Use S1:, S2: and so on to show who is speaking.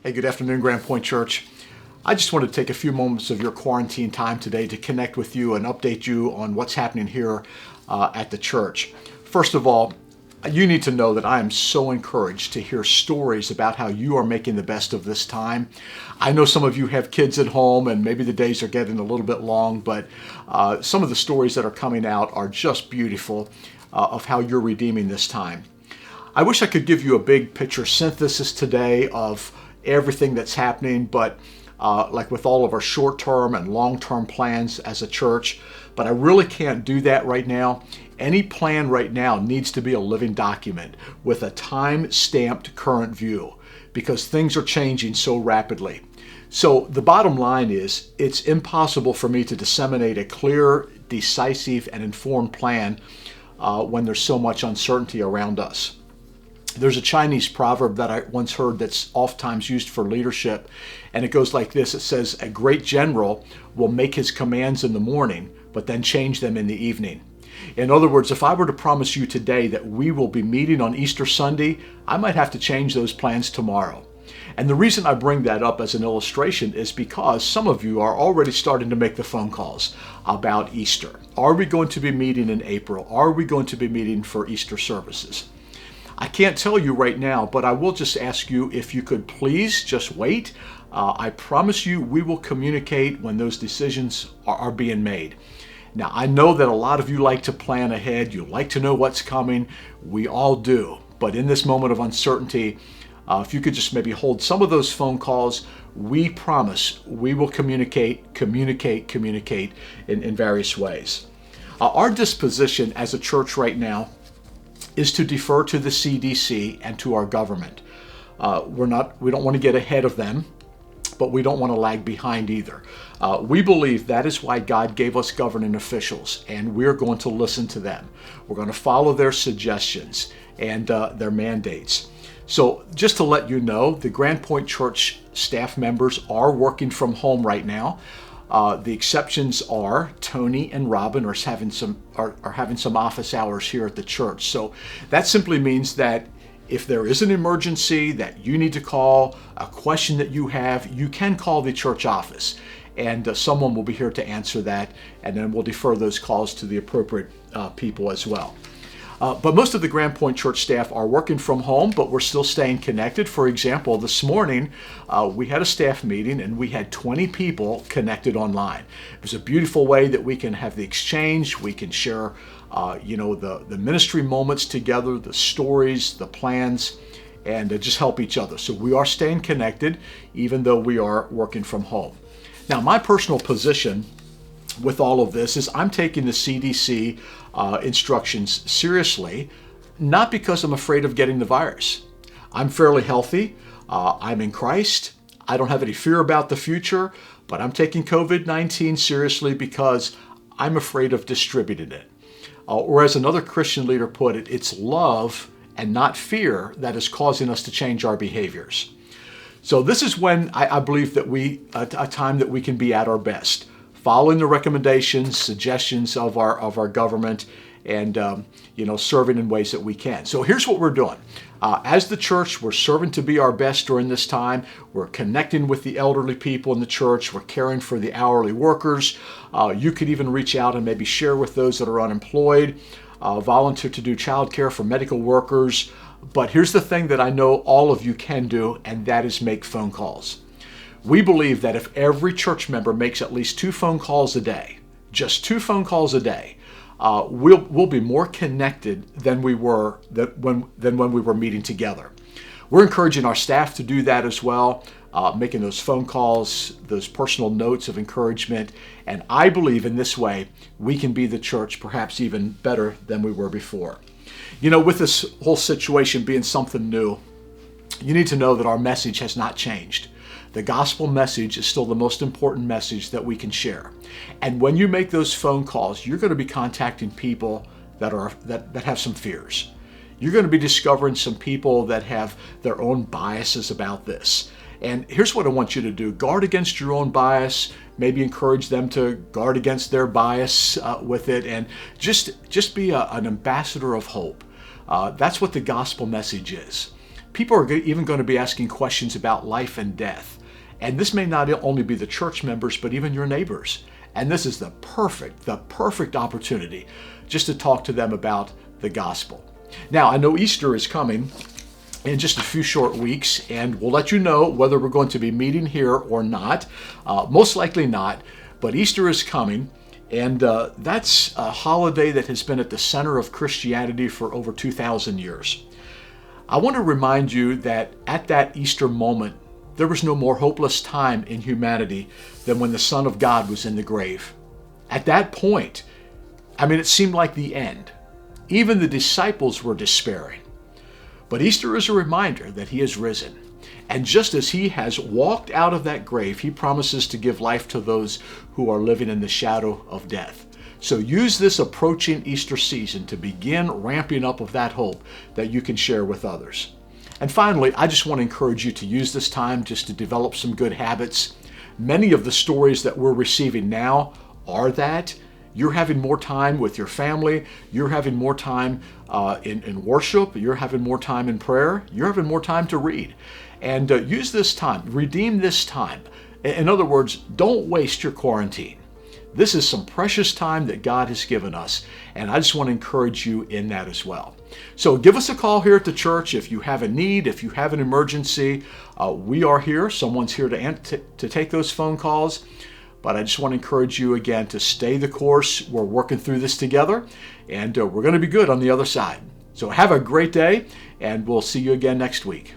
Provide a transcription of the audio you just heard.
S1: Hey, good afternoon, Grand Point Church. I just wanted to take a few moments of your quarantine time today to connect with you and update you on what's happening here at the church. First of all, you need to know that I am so encouraged to hear stories about how you are making the best of this time. I know some of you have kids at home and maybe the days are getting a little bit long, but some of the stories that are coming out are just beautiful of how you're redeeming this time. I wish I could give you a big picture synthesis today of everything that's happening, but like with all of our short-term and long-term plans as a church, but I really can't do that right now. Any plan right now needs to be a living document with a time-stamped current view because things are changing so rapidly. So the bottom line is it's impossible for me to disseminate a clear, decisive, and informed plan when there's so much uncertainty around us. There's a Chinese proverb that I once heard that's oftentimes used for leadership, and it goes like this. It says, "A great general will make his commands in the morning, but then change them in the evening." In other words, if I were to promise you today that we will be meeting on Easter Sunday, I might have to change those plans tomorrow. And the reason I bring that up as an illustration is because some of you are already starting to make the phone calls about Easter. Are we going to be meeting in April? Are we going to be meeting for Easter services? I can't tell you right now, but I will just ask you if you could please just wait. I promise you we will communicate when those decisions are being made. Now, I know that a lot of you like to plan ahead. You like to know what's coming. We all do. But in this moment of uncertainty, if you could just maybe hold some of those phone calls, we promise we will communicate in various ways. Our disposition as a church right now is to defer to the CDC and to our government. We don't want to get ahead of them, but we don't want to lag behind either. We believe that is why God gave us governing officials, and we're going to listen to them. We're going to follow their suggestions and their mandates. So just to let you know, the Grand Point Church staff members are working from home right now. The exceptions are Tony and Robin are having some office hours here at the church. So that simply means that if there is an emergency that you need to call, a question that you have, you can call the church office, and someone will be here to answer that, and then we'll defer those calls to the appropriate people as well. But most of the Grand Point Church staff are working from home, but we're still staying connected. For example, this morning, we had a staff meeting and we had 20 people connected online. It was a beautiful way that we can have the exchange. We can share, the ministry moments together, the stories, the plans, and just help each other. So we are staying connected, even though we are working from home. Now, my personal position with all of this is I'm taking the CDC instructions seriously, not because I'm afraid of getting the virus. I'm fairly healthy. I'm in Christ. I don't have any fear about the future, but I'm taking COVID-19 seriously because I'm afraid of distributing it. Or as another Christian leader put it, it's love and not fear that is causing us to change our behaviors. So this is when I believe that a time that we can be at our best, following the recommendations, suggestions of our government, and serving in ways that we can. So here's what we're doing. As the church, we're serving to be our best during this time. We're connecting with the elderly people in the church. We're caring for the hourly workers. You could even reach out and maybe share with those that are unemployed, volunteer to do childcare for medical workers. But here's the thing that I know all of you can do, and that is make phone calls. We believe that if every church member makes at least 2 phone calls a day, just 2 phone calls a day, we'll be more connected than when we were meeting together. We're encouraging our staff to do that as well, making those phone calls, those personal notes of encouragement, and I believe in this way we can be the church perhaps even better than we were before. With this whole situation being something new, you need to know that our message has not changed. The gospel message is still the most important message that we can share. And when you make those phone calls, you're going to be contacting people that have some fears. You're going to be discovering some people that have their own biases about this. And here's what I want you to do. Guard against your own bias. Maybe encourage them to guard against their bias with it. And just be an ambassador of hope. That's what the gospel message is. People are even going to be asking questions about life and death. And this may not only be the church members, but even your neighbors. And this is the perfect opportunity just to talk to them about the gospel. Now, I know Easter is coming in just a few short weeks, and we'll let you know whether we're going to be meeting here or not. Most likely not, but Easter is coming, and that's a holiday that has been at the center of Christianity for over 2,000 years. I want to remind you that at that Easter moment, there was no more hopeless time in humanity than when the Son of God was in the grave. At that point, it seemed like the end. Even the disciples were despairing. But Easter is a reminder that he has risen. And just as he has walked out of that grave, he promises to give life to those who are living in the shadow of death. So use this approaching Easter season to begin ramping up of that hope that you can share with others. And finally, I just want to encourage you to use this time just to develop some good habits. Many of the stories that we're receiving now are that. You're having more time with your family. You're having more time in worship. You're having more time in prayer. You're having more time to read. And use this time. Redeem this time. In other words, don't waste your quarantine. This is some precious time that God has given us, and I just want to encourage you in that as well. So give us a call here at the church if you have a need, if you have an emergency. We are here. Someone's here to take those phone calls. But I just want to encourage you again to stay the course. We're working through this together, and we're going to be good on the other side. So have a great day, and we'll see you again next week.